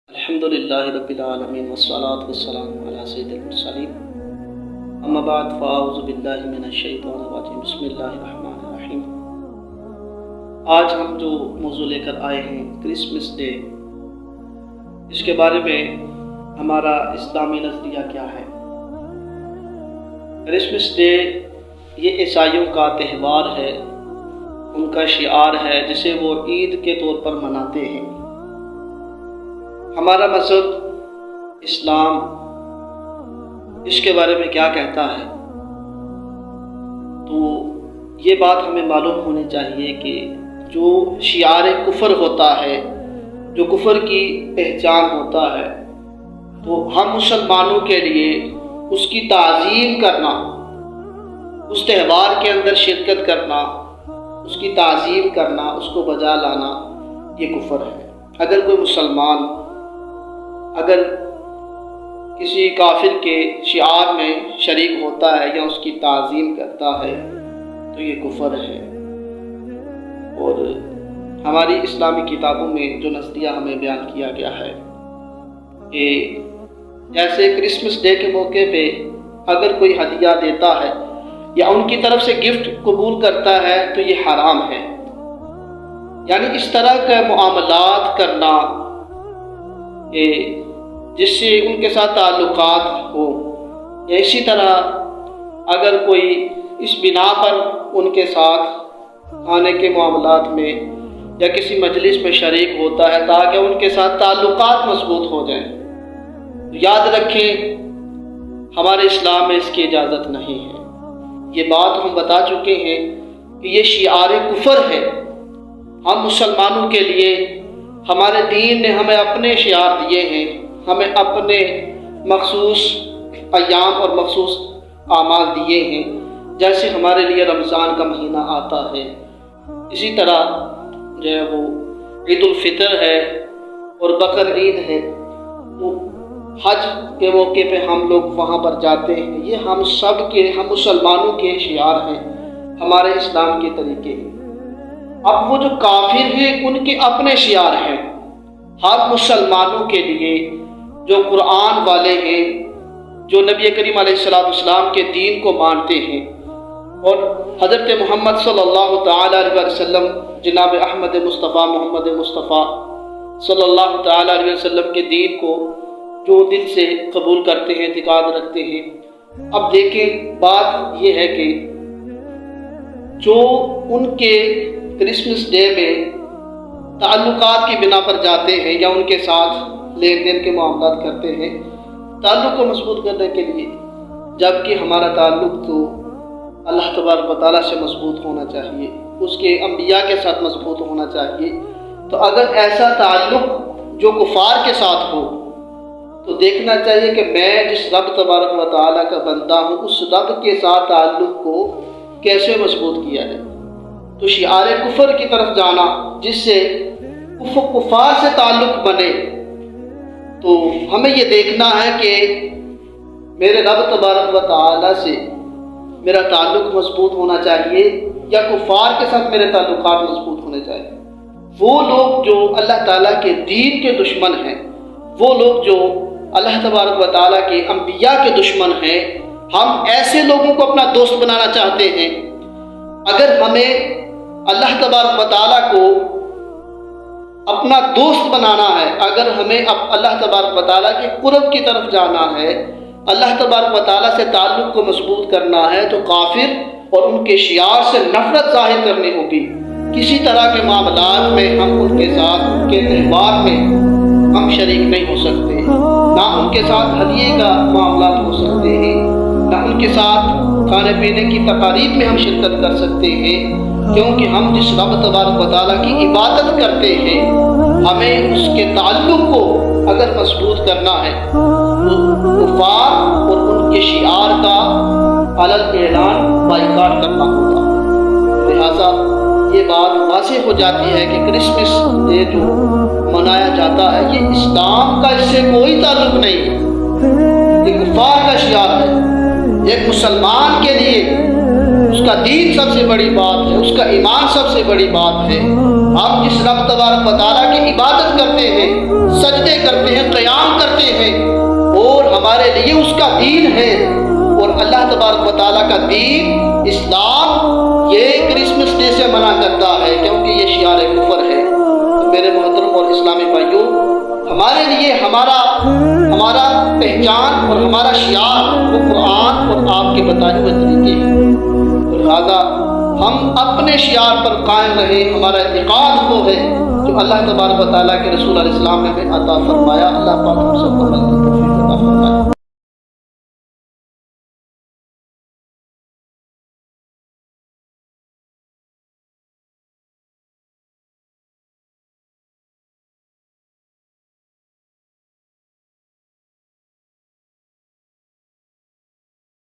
الحمد للہ رب العالمین والصلاة والسلام علی سید المرسلین اما بعد فاعوذ باللہ من الشیطان الرجیم بسم اللہ الرحمن الرحیم۔ آج ہم جو موضوع لے کر آئے ہیں کرسمس ڈے، اس کے بارے میں ہمارا اسلامی نظریہ کیا ہے۔ کرسمس ڈے یہ عیسائیوں کا تہوار ہے، ان کا شعار ہے جسے وہ عید کے طور پر مناتے ہیں۔ ہمارا مذہب اسلام اس کے بارے میں کیا کہتا ہے، تو یہ بات ہمیں معلوم ہونی چاہیے کہ جو شعار کفر ہوتا ہے، جو کفر کی پہچان ہوتا ہے، تو ہم مسلمانوں کے لیے اس کی تعظیم کرنا، اس تہوار کے اندر شرکت کرنا، اس کی تعظیم کرنا، اس کو بجا لانا، یہ کفر ہے۔ اگر کوئی مسلمان اگر کسی کافر کے شعار میں شریک ہوتا ہے یا اس کی تعظیم کرتا ہے تو یہ کفر ہے۔ اور ہماری اسلامی کتابوں میں جو نظریہ ہمیں بیان کیا گیا ہے کہ جیسے کرسمس ڈے کے موقع پہ اگر کوئی ہدیہ دیتا ہے یا ان کی طرف سے گفٹ قبول کرتا ہے تو یہ حرام ہے، یعنی اس طرح کے معاملات کرنا کہ جس سے ان کے ساتھ تعلقات ہو، یا اسی طرح اگر کوئی اس بنا پر ان کے ساتھ کھانے کے معاملات میں یا کسی مجلس میں شریک ہوتا ہے تاکہ ان کے ساتھ تعلقات مضبوط ہو جائیں، تو یاد رکھیں ہمارے اسلام میں اس کی اجازت نہیں ہے۔ یہ بات ہم بتا چکے ہیں کہ یہ شعار کفر ہے۔ ہم مسلمانوں کے لیے ہمارے دین نے ہمیں اپنے شعار دیے ہیں، ہمیں اپنے مخصوص ایام اور مخصوص اعمال دیے ہیں۔ جیسے ہمارے لیے رمضان کا مہینہ آتا ہے، اسی طرح جو ہے وہ عید الفطر ہے اور بقر عید ہے، تو حج کے موقع پہ ہم لوگ وہاں پر جاتے ہیں۔ یہ ہم مسلمانوں کے شعار ہیں، ہمارے اسلام کے طریقے ہیں۔ اب وہ جو کافر ہیں ان کے اپنے شعار ہیں۔ ہم مسلمانوں کے لیے جو قرآن والے ہیں، جو نبی کریم علیہ السلام کے دین کو مانتے ہیں اور حضرت محمد صلی اللہ تعالیٰ علیہ وسلم، جناب احمد مصطفیٰ محمد مصطفیٰ صلی اللہ تعالیٰ علیہ وسلم کے دین کو جو دل سے قبول کرتے ہیں، اعتقاد رکھتے ہیں۔ اب دیکھیں بات یہ ہے کہ جو ان کے کرسمس ڈے میں تعلقات کی بنا پر جاتے ہیں یا ان کے ساتھ لین دین کے معاملات کرتے ہیں تعلق کو مضبوط کرنے کے لیے، جبکہ ہمارا تعلق تو اللہ تبارک و تعالیٰ سے مضبوط ہونا چاہیے، اس کے انبیاء کے ساتھ مضبوط ہونا چاہیے۔ تو اگر ایسا تعلق جو کفار کے ساتھ ہو تو دیکھنا چاہیے کہ میں جس رب تبارک و تعالیٰ کا بندہ ہوں اس رب کے ساتھ تعلق کو کیسے مضبوط کیا ہے۔ تو شعار کفر کی طرف جانا جس سے کفار سے تعلق بنے، تو ہمیں یہ دیکھنا ہے کہ میرے رب تبارک و تعالیٰ سے میرا تعلق مضبوط ہونا چاہیے یا کفار کے ساتھ میرے تعلقات مضبوط ہونے چاہیے۔ وہ لوگ جو اللہ تعالیٰ کے دین کے دشمن ہیں، وہ لوگ جو اللہ تبارک و تعالیٰ کے انبیاء کے دشمن ہیں، ہم ایسے لوگوں کو اپنا دوست بنانا چاہتے ہیں۔ اگر ہمیں اللہ تبارک و تعالیٰ کو اپنا دوست بنانا ہے، اگر ہمیں اللہ تبارک و تعالیٰ کے قرب کی طرف جانا ہے، اللہ تبارک و تعالیٰ سے تعلق کو مضبوط کرنا ہے، تو کافر اور ان کے شعار سے نفرت ظاہر کرنی ہوگی۔ کسی طرح کے معاملات میں ہم ان کے ساتھ، ان کے تہوار میں ہم شریک نہیں ہو سکتے، نہ ان کے ساتھ ہدیے کا معاملات ہو سکتے ہیں، نہ ان کے ساتھ کھانے پینے کی تقاریب میں ہم شرکت کر سکتے ہیں، کیونکہ ہم جس رب تبارک و تعالیٰ کی عبادت کرتے ہیں، ہمیں اس کے تعلق کو اگر مضبوط کرنا ہے تو کفار اور ان کے شعار کا علل اعلان بائیکاٹ کرنا ہوگا۔ لہٰذا یہ بات واضح ہو جاتی ہے کہ کرسمس ڈے جو منایا جاتا ہے یہ اسلام کا اس سے کوئی تعلق نہیں ہے، یہ کفار کا شعار ہے۔ ایک مسلمان کے لیے اس کا دین سب سے بڑی بات ہے، اس کا ایمان سب سے بڑی بات ہے۔ ہم جس رب تبارک و تعالیٰ کی عبادت کرتے ہیں، سجدے کرتے ہیں، قیام کرتے ہیں، اور ہمارے لیے اس کا دین ہے، اور اللہ تبارک و تعالیٰ کا دین اسلام یہ کرسمس ڈے سے منع کرتا ہے کیونکہ یہ شعار کفر ہے۔ تو میرے محترم اور اسلامی بھائیوں، ہمارے لیے ہمارا پہچان اور ہمارا شعار وہ قرآن اور آپ کے بتائے ہوئے طریقے ہیں، لہذا ہم اپنے شعار پر قائم رہیں۔ ہمارا اعتقاد وہ ہے جو اللہ تبارک و تعالیٰ کے رسول علیہ السلام نے ہمیں عطا فرمایا۔ اللہ پاک ہم سب کو عمل کی توفیق عطا فرمائے۔